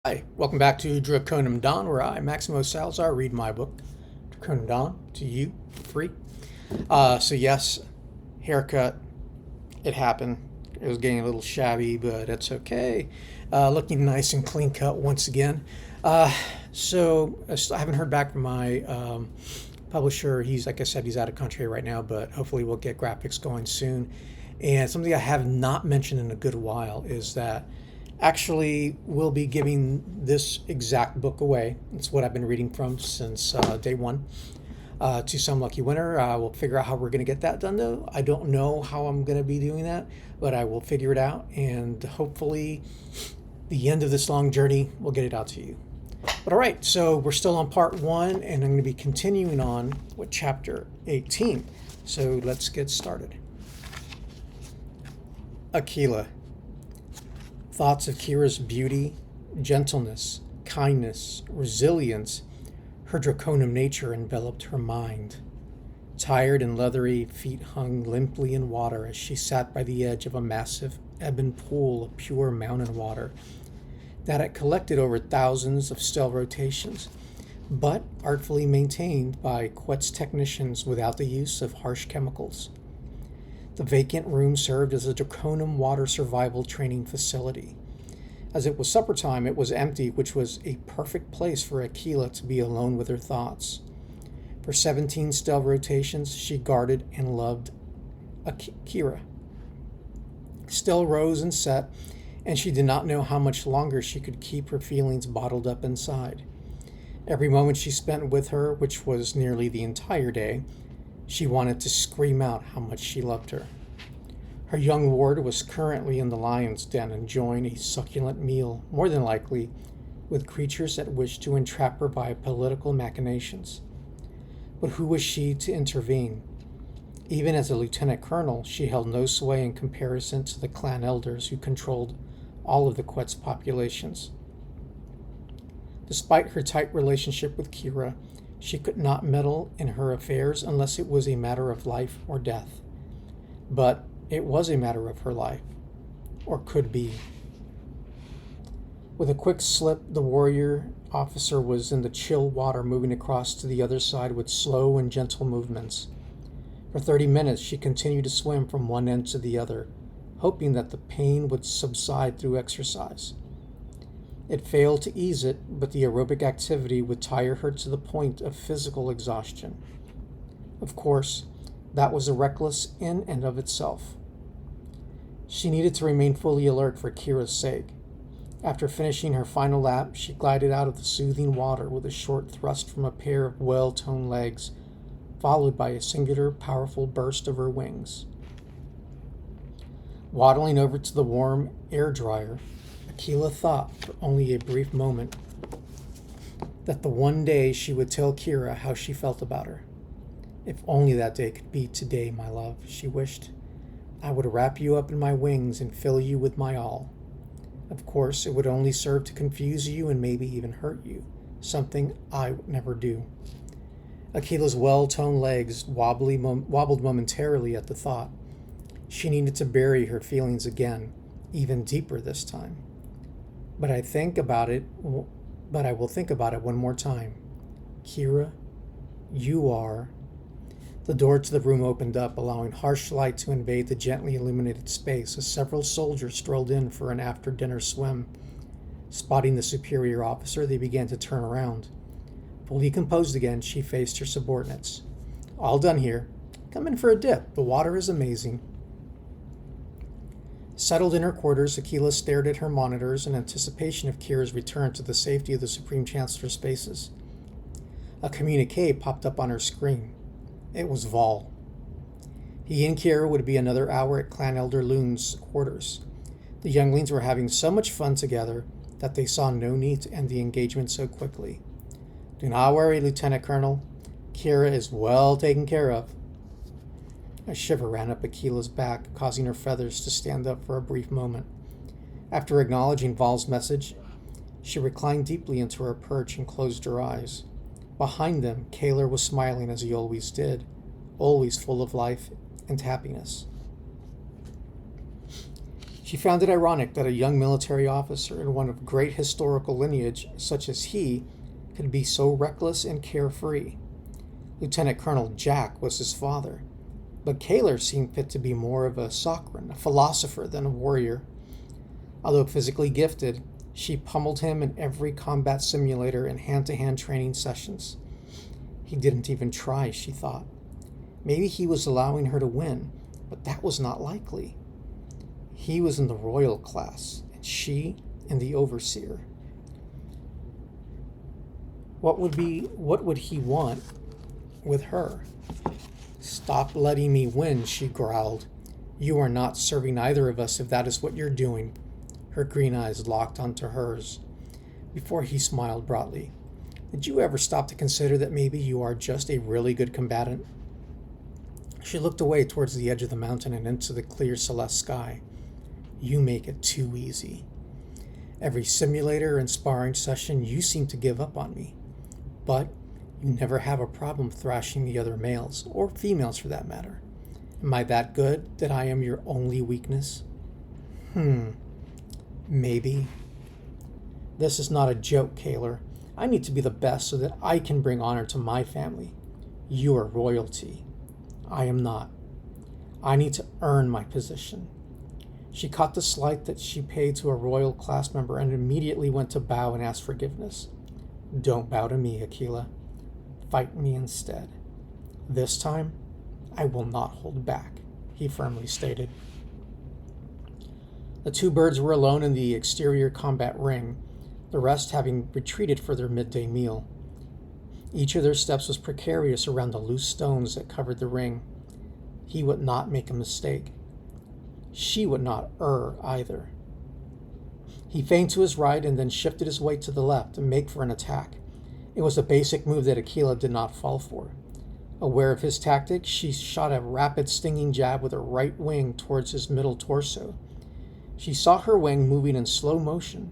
Hi, welcome back to Draconum Dawn, where I, Maximo Salazar, read my book, Draconum Dawn, to you for free. Yes, haircut, it happened. It was getting a little shabby, but it's okay. Looking nice and clean cut once again. I haven't heard back from my publisher. He's, like I said, he's out of country right now, but hopefully we'll get graphics going soon. And something I have not mentioned in a good while is that actually we'll be giving this exact book away. It's what I've been reading from since day one, to some lucky winner. We'll figure out how we're going to get that done, though. I don't know how I'm going to be doing that, but I will figure it out, and hopefully the end of this long journey, we'll get it out to you. But all right, so we're still on part one, and I'm going to be continuing on with chapter 18. So let's get started. Aquila. Thoughts of Kira's beauty, gentleness, kindness, resilience, her draconum nature enveloped her mind. Tired and leathery feet hung limply in water as she sat by the edge of a massive ebon pool of pure mountain water that had collected over thousands of still rotations, but artfully maintained by Quet's technicians without the use of harsh chemicals. The vacant room served as a draconum water survival training facility. As it was supper time, it was empty, which was a perfect place for Aquila to be alone with her thoughts. For 17 stealth rotations, she guarded and loved Kira. Still rose and set, and she did not know how much longer she could keep her feelings bottled up inside. Every moment she spent with her, which was nearly the entire day, she wanted to scream out how much she loved her. Her young ward was currently in the lion's den enjoying a succulent meal, more than likely, with creatures that wished to entrap her by political machinations. But who was she to intervene? Even as a lieutenant colonel, she held no sway in comparison to the clan elders who controlled all of the Quet's populations. Despite her tight relationship with Kira, she could not meddle in her affairs unless it was a matter of life or death. But it was a matter of her life, or could be. With a quick slip, the warrior officer was in the chill water, moving across to the other side with slow and gentle movements. For 30 minutes, she continued to swim from one end to the other, hoping that the pain would subside through exercise. It failed to ease it, but the aerobic activity would tire her to the point of physical exhaustion. Of course, that was reckless in and of itself. She needed to remain fully alert for Kira's sake. After finishing her final lap, she glided out of the soothing water with a short thrust from a pair of well-toned legs, followed by a singular, powerful burst of her wings. Waddling over to the warm air dryer, Aquila thought for only a brief moment that the one day she would tell Kira how she felt about her. If only that day could be today, my love, she wished. I would wrap you up in my wings and fill you with my all. Of course, it would only serve to confuse you and maybe even hurt you, something I would never do. Aquila's well-toned legs wobbled momentarily at the thought. She needed to bury her feelings again, even deeper this time. But I will think about it one more time. Kira, you are... The door to the room opened up, allowing harsh light to invade the gently illuminated space as several soldiers strolled in for an after-dinner swim. Spotting the superior officer, they began to turn around. Fully composed again, she faced her subordinates. All done here. Come in for a dip. The water is amazing. Settled in her quarters, Aquila stared at her monitors in anticipation of Kira's return to the safety of the Supreme Chancellor's spaces. A communique popped up on her screen. It was Vol. He and Kira would be another hour at Clan Elder Loon's quarters. The younglings were having so much fun together that they saw no need to end the engagement so quickly. Do not worry, Lieutenant Colonel. Kira is well taken care of. A shiver ran up Aquila's back, causing her feathers to stand up for a brief moment. After acknowledging Vol's message, she reclined deeply into her perch and closed her eyes. Behind them, Kaler was smiling as he always did, always full of life and happiness. She found it ironic that a young military officer and one of great historical lineage such as he could be so reckless and carefree. Lieutenant Colonel Jack was his father, but Kaler seemed fit to be more of a Socran, a philosopher, than a warrior. Although physically gifted, she pummeled him in every combat simulator and hand-to-hand training sessions. He didn't even try, she thought. Maybe he was allowing her to win, but that was not likely. He was in the royal class, and she in the overseer. What would he want with her? "Stop letting me win," she growled. "You are not serving either of us if that is what you're doing." Her green eyes locked onto hers. Before he smiled broadly, "Did you ever stop to consider that maybe you are just a really good combatant?" She looked away towards the edge of the mountain and into the clear celeste sky. "You make it too easy. Every simulator and sparring session you seem to give up on me. But you never have a problem thrashing the other males, or females for that matter. Am I that good that I am your only weakness?" Maybe. "This is not a joke, Kaler. I need to be the best so that I can bring honor to my family. You are royalty. I am not. I need to earn my position." She caught the slight that she paid to a royal class member and immediately went to bow and ask forgiveness. "Don't bow to me, Aquila. Fight me instead. This time, I will not hold back," he firmly stated. The two birds were alone in the exterior combat ring, the rest having retreated for their midday meal. Each of their steps was precarious around the loose stones that covered the ring. He would not make a mistake. She would not err either. He feigned to his right and then shifted his weight to the left to make for an attack. It was a basic move that Aquila did not fall for. Aware of his tactic, she shot a rapid stinging jab with her right wing towards his middle torso. She saw her wing moving in slow motion,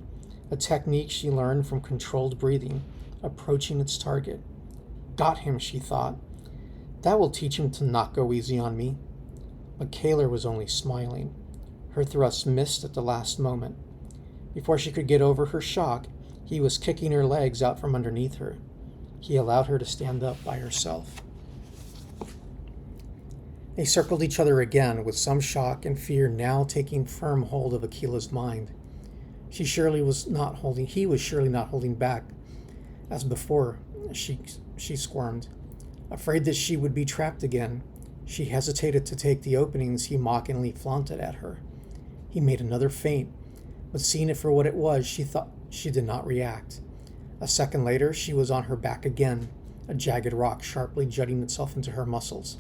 a technique she learned from controlled breathing, approaching its target. Got him, she thought. That will teach him to not go easy on me. But Kaler was only smiling. Her thrust missed at the last moment. Before she could get over her shock, he was kicking her legs out from underneath her. He allowed her to stand up by herself. They circled each other again, with some shock and fear now taking firm hold of Aquila's mind. He was surely not holding back. As before, she squirmed. Afraid that she would be trapped again, she hesitated to take the openings he mockingly flaunted at her. He made another feint, but seeing it for what it was, she did not react. A second later, she was on her back again, a jagged rock sharply jutting itself into her muscles.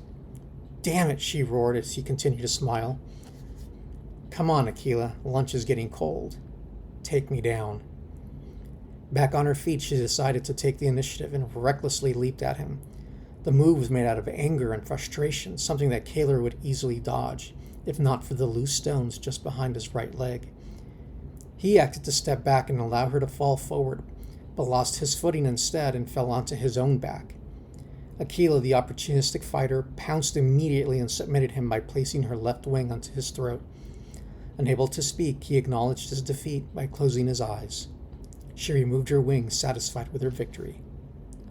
"Damn it," she roared as he continued to smile. "Come on, Aquila, lunch is getting cold. Take me down." Back on her feet, she decided to take the initiative and recklessly leaped at him. The move was made out of anger and frustration, something that Kaler would easily dodge, if not for the loose stones just behind his right leg. He acted to step back and allow her to fall forward, but lost his footing instead and fell onto his own back. Aquila, the opportunistic fighter, pounced immediately and submitted him by placing her left wing onto his throat. Unable to speak, he acknowledged his defeat by closing his eyes. She removed her wing, satisfied with her victory.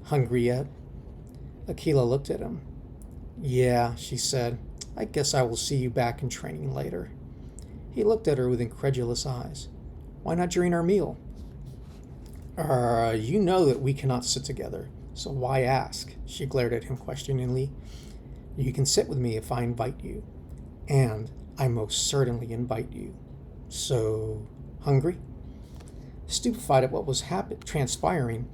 "Hungry yet?" Aquila looked at him. "Yeah," she said. "I guess I will see you back in training later." He looked at her with incredulous eyes. "Why not during our meal?" You know that we cannot sit together, so why ask?" She glared at him questioningly. "You can sit with me if I invite you, and I most certainly invite you. So, hungry?" Stupefied at what was transpiring,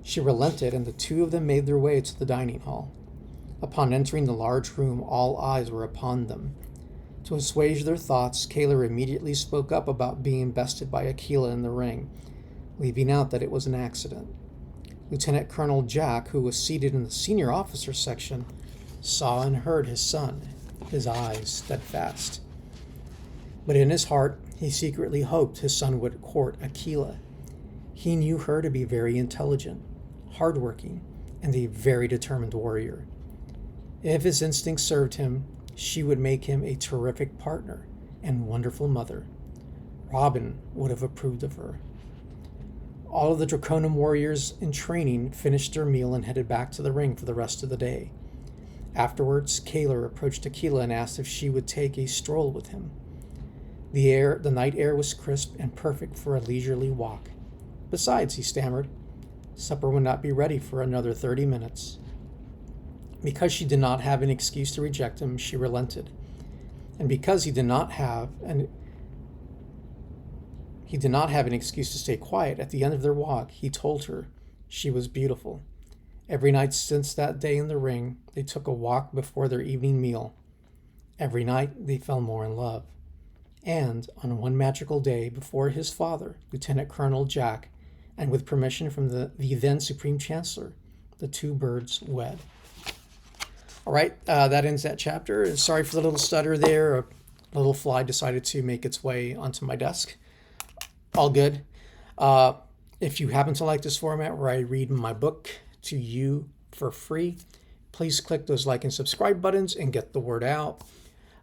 she relented, and the two of them made their way to the dining hall. Upon entering the large room, all eyes were upon them. To assuage their thoughts, Kaler immediately spoke up about being bested by Aquila in the ring, leaving out that it was an accident. Lieutenant Colonel Jack, who was seated in the senior officer section, saw and heard his son, his eyes steadfast. But in his heart, he secretly hoped his son would court Aquila. He knew her to be very intelligent, hardworking, and a very determined warrior. If his instincts served him, she would make him a terrific partner and wonderful mother, Robin would have approved of her. All of the Draconum warriors in training finished their meal and headed back to the ring for the rest of the day. Afterwards, Kaler approached Aquila and asked if she would take a stroll with him. The night air was crisp and perfect for a leisurely walk. Besides, he stammered, supper would not be ready for another 30 minutes. Because she did not have an excuse to reject him, she relented. And because he did not have an excuse to stay quiet, at the end of their walk, he told her she was beautiful. Every night since that day in the ring, they took a walk before their evening meal. Every night, they fell more in love. And on one magical day, before his father, Lieutenant Colonel Jack, and with permission from the then Supreme Chancellor, the two birds wed. All right, that ends that chapter. Sorry for the little stutter there. A little fly decided to make its way onto my desk. All good. If you happen to like this format where I read my book to you for free, please click those like and subscribe buttons and get the word out.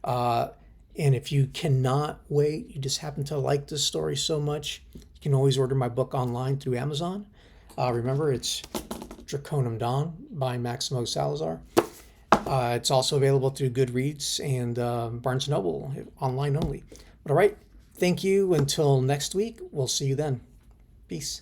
And if you cannot wait, you just happen to like this story so much, you can always order my book online through Amazon. Remember, it's Draconum Dawn by Maximo Salazar. It's also available through Goodreads and Barnes & Noble, online only. But all right, thank you. Until next week, we'll see you then. Peace.